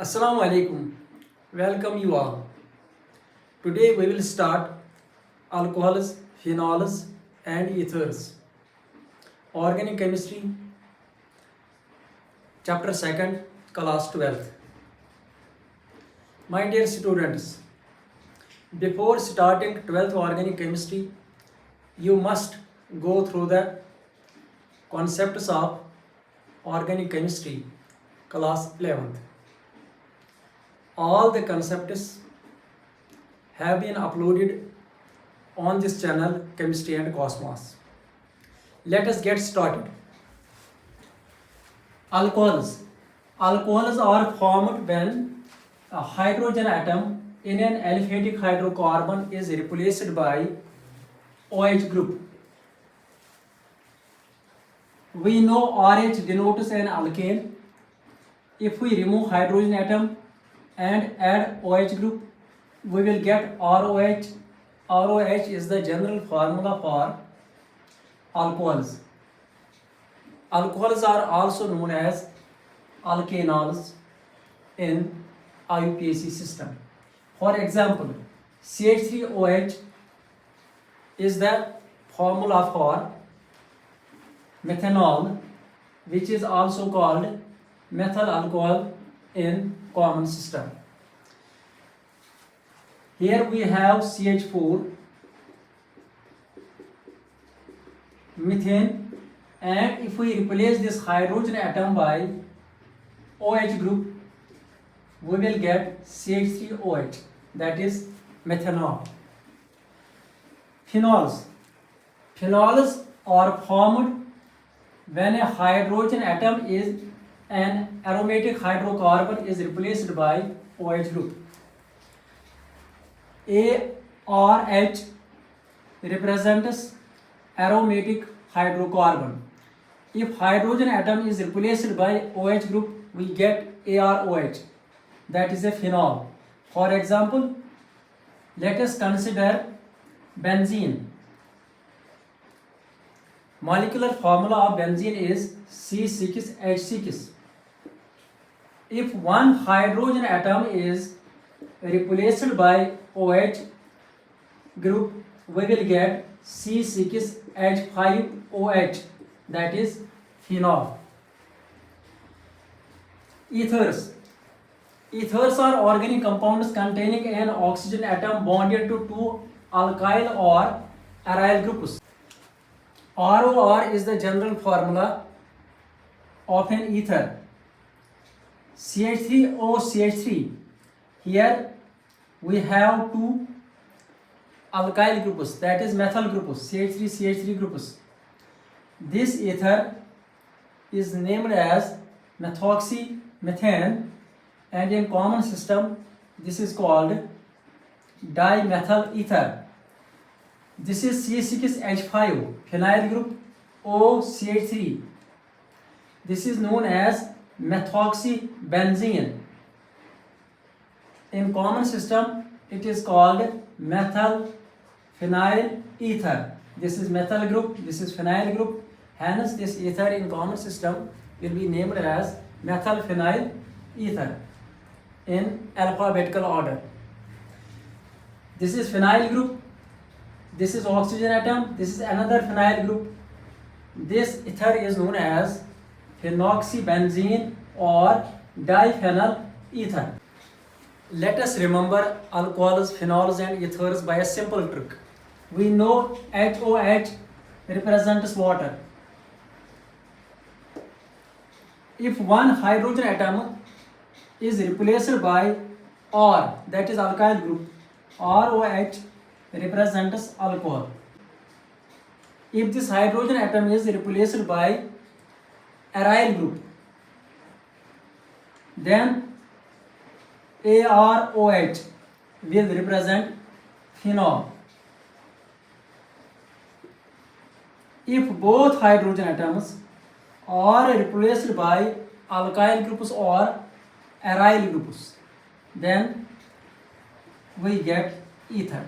Assalamu alaikum. Welcome you all. Today we will start alcohols, phenols and ethers. Organic chemistry, chapter 2nd, class 12th. My dear students, before starting 12th organic chemistry, you must go through the concepts of organic chemistry, class 11th. All the concepts have been uploaded on this channel Chemistry and Cosmos. Let us get started. Alcohols. Alcohols are formed when a hydrogen atom in an aliphatic hydrocarbon is replaced by OH group. We know RH denotes an alkane. If we remove hydrogen atom and add OH group, we will get ROH. ROH is the general formula for alcohols. Alcohols are also known as alkanols in IUPAC system. For example, CH3OH is the formula for methanol, which is also called methyl alcohol in common system. Here we have CH4, methane, and if we replace this hydrogen atom by OH group, we will get CH3OH, that is methanol. Phenols. Phenols are formed when a hydrogen atom is an aromatic hydrocarbon is replaced by OH group. ARH represents aromatic hydrocarbon. If hydrogen atom is replaced by OH group, we get AROH, that is a phenol. For example, let us consider benzene. Molecular formula of benzene is C6H6. If one hydrogen atom is replaced by OH group, we will get C6H5OH, that is phenol. Ethers. Ethers are organic compounds containing an oxygen atom bonded to two alkyl or aryl groups. ROR is the general formula of an ether. CH3OCH3. Here we have two alkyl groups, that is methyl groups, CH3CH3 groups. This ether is named as methoxymethane, and in common system this is called dimethyl ether. This is C6H5 phenyl group OCH3. This is known as methoxybenzene. In common system it is called methyl phenyl ether. This is methyl group, this is phenyl group. Hence this ether in common system will be named as methyl phenyl ether in alphabetical order. This is phenyl group, this is oxygen atom, this is another phenyl group. This ether is known as phenoxybenzene or diphenyl ether. Let us remember alcohols, phenols and ethers by a simple trick. We know HOH represents water. If one hydrogen atom is replaced by R, that is alkyl group, ROH represents alcohol. If this hydrogen atom is replaced by aryl group, then AROH will represent phenol. If both hydrogen atoms are replaced by alkyl groups or aryl groups, then we get ether.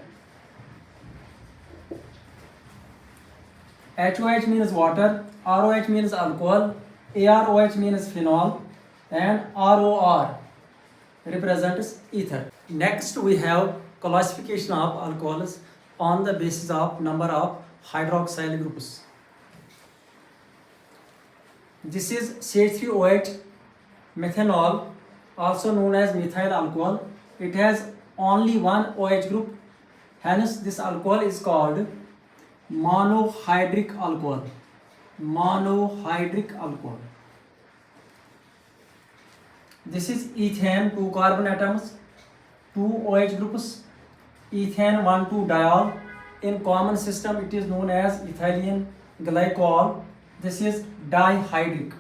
HOH means water, ROH means alcohol, AROH means phenol, and ROR represents ether. Next we have classification of alcohols on the basis of number of hydroxyl groups. This is CH3OH methanol, also known as methyl alcohol. It has only one OH group, hence this alcohol is called monohydric alcohol. Monohydric alcohol. This is ethane, 2 carbon atoms, 2 OH groups, ethane 1,2-diol. In common system it is known as ethylene glycol. This is dihydric.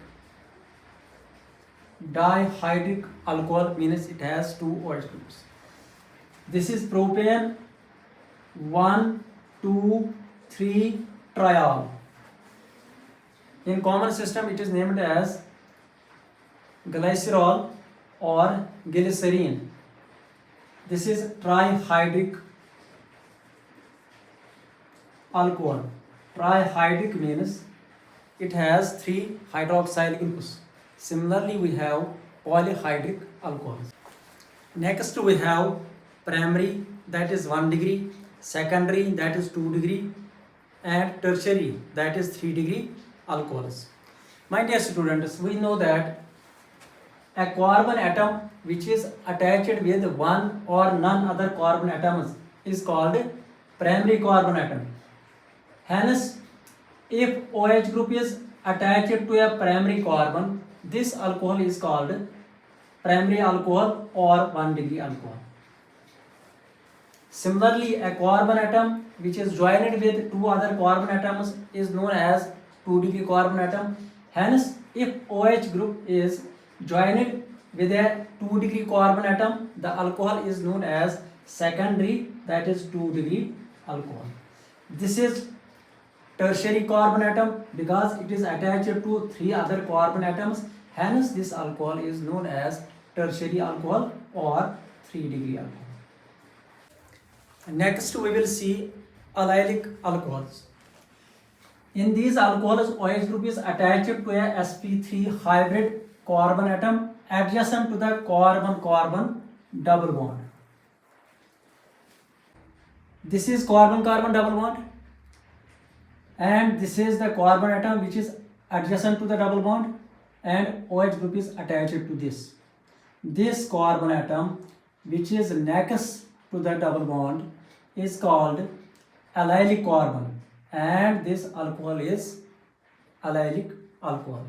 Dihydric alcohol means it has 2 OH groups. This is propane 1,2,3-triol. In common system it is named as glycerol or glycerine. This is trihydric alcohol. Trihydric means it has 3 hydroxyl groups. Similarly, we have polyhydric alcohols. Next, we have primary, that is 1 degree, secondary, that is 2 degree, and tertiary, that is 3 degree alcohols. My dear students, we know that a carbon atom which is attached with one or none other carbon atoms is called primary carbon atom. Hence, if OH group is attached to a primary carbon, this alcohol is called primary alcohol or 1 degree alcohol. Similarly, a carbon atom which is joined with 2 other carbon atoms is known as 2 degree carbon atom. Hence, if OH group is joined with a 2 degree carbon atom, the alcohol is known as secondary, that is 2 degree alcohol. This is tertiary carbon atom because it is attached to 3 other carbon atoms. Hence, this alcohol is known as tertiary alcohol or 3 degree alcohol. Next, we will see allylic alcohols. In these alcohols, OH group is attached to a sp3 hybrid carbon atom adjacent to the carbon-carbon double bond. This is carbon-carbon double bond, and this is the carbon atom which is adjacent to the double bond, and OH group is attached to this. This carbon atom which is next to the double bond is called allylic carbon, and this alcohol is allylic alcohol.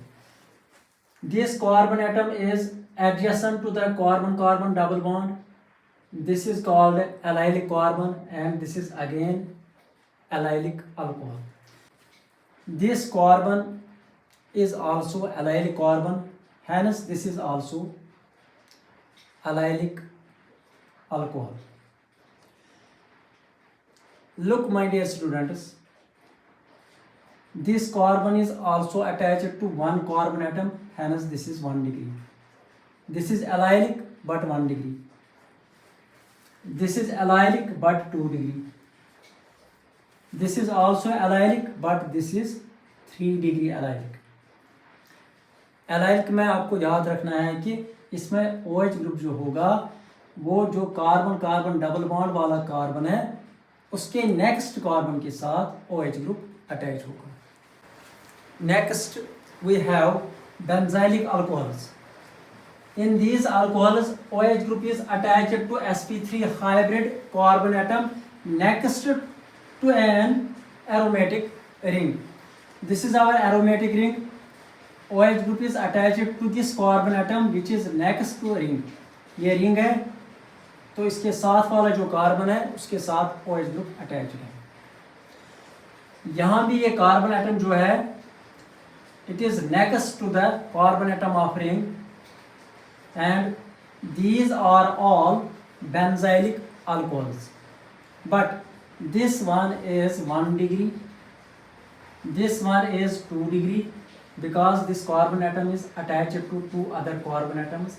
This carbon atom is adjacent to the carbon-carbon double bond. This is called allylic carbon, and this is again allylic alcohol. This carbon is also allylic carbon, hence this is also allylic alcohol. Look, my dear students, this carbon is also attached to 1 carbon atom, hence this is 1 degree. This is allylic but 1 degree. This is allylic but 2 degree. This is also allylic but this is 3 degree allylic. Allylic में आपको याद रखना है कि इसमें OH group जो होगा वो जो कार्बन कार्बन डबल बॉन्ड वाला कार्बन है उसके नेक्स्ट कार्बन के साथ OH ग्रुप अटैच होगा. Next, we have benzylic alcohols. In these alcohols, OH group is attached to sp3 hybrid carbon atom next to an aromatic ring. This is our aromatic ring. OH group is attached to this carbon atom which is next to a ring. ये ring है तो इसके साथ वाला जो carbon है उसके साथ OH ग्रुप अटैच्ड है. यहाँ भी ये कार्बन एटम जो है it is next to the carbon atom of ring, and these are all benzylic alcohols, but this one is 1 degree, this one is 2 degree because this carbon atom is attached to 2 other carbon atoms,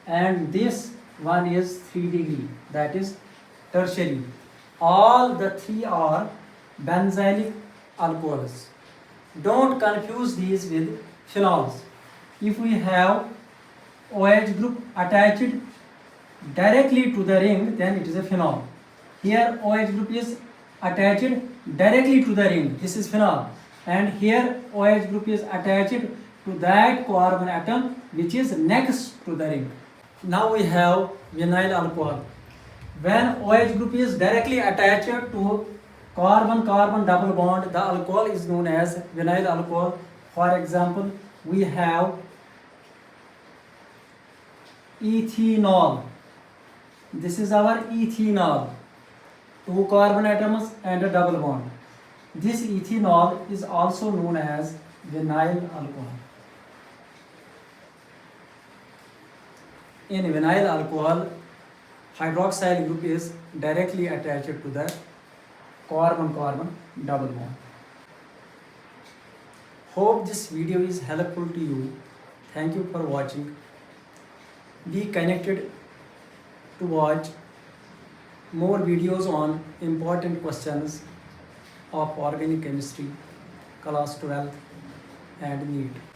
and this one is 3 degree, that is tertiary. All the 3 are benzylic alcohols. Don't confuse these with phenols. If we have OH group attached directly to the ring, then it is a phenol. Here OH group is attached directly to the ring, this is phenol, and here OH group is attached to that carbon atom which is next to the ring. Now we have vinyl alcohol. When OH group is directly attached to carbon-carbon double bond, the alcohol is known as vinyl alcohol. For example, we have ethanol. This is our ethanol. 2 carbon atoms and a double bond. This ethanol is also known as vinyl alcohol. In vinyl alcohol, hydroxyl group is directly attached to the carbon-carbon double bond. Hope this video is helpful to you. Thank you for watching. Be connected to watch more videos on important questions of organic chemistry, class 12 and NEET.